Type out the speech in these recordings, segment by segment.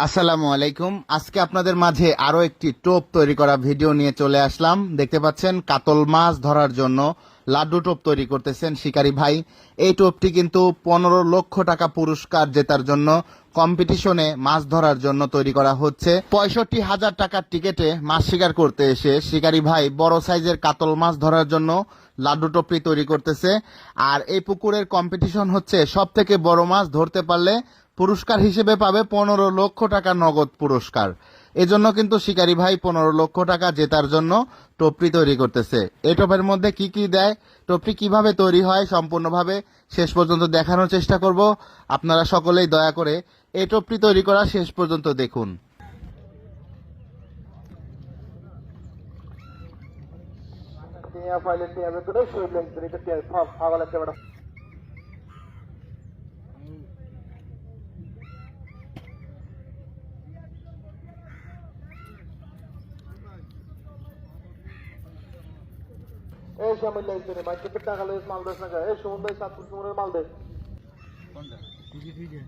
আসসালামু আলাইকুম। আজকে আপনাদের মাঝে আরো একটি টোপ তৈরি করা ভিডিও নিয়ে চলে আসলাম। দেখতে পাচ্ছেন কাতল মাছ ধরার জন্য লাড্ডু টোপ তৈরি করতেছেন শিকারী ভাই। এই টোপটি কিন্তু 15 লক্ষ টাকা পুরস্কার জেতার জন্য কম্পিটিশনে মাছ ধরার জন্য তৈরি করা হচ্ছে। 65,000 টাকার টিকেটে মাছ শিকার করতে এসে শিকারী ভাই বড় সাইজের কাতল মাছ ধরার জন্য লাড্ডু টোপটি তৈরি করতেছে। আর এই পুকুরের কম্পিটিশন হচ্ছে সব থেকে বড় মাছ ধরতে পারলে পুরস্কার হিসেবে পাবে 15 লক্ষ টাকা নগদ পুরস্কার। এজন্য কিন্তু শিকারী ভাই 15 লক্ষ টাকা জেতার জন্য টোপটি তৈরি করতেছে। এই টোপের মধ্যে কি কি দেয়, টোপটি কিভাবে তৈরি হয় সম্পূর্ণভাবে শেষ পর্যন্ত দেখানোর চেষ্টা করব। আপনারা সকলেই দয়া করে এই টোপটি তৈরি করা শেষ পর্যন্ত দেখুন। এই শামিল লাইছে রে মার্কেটে টাকা লইস মাল দছ না এই সুমন ভাই সাতপুর সুমনের মাল দে কোনটা টিজি ফিজে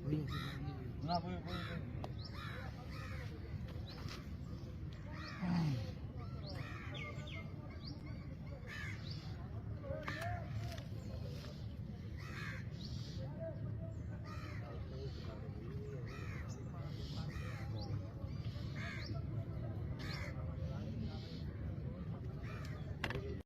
22 না বই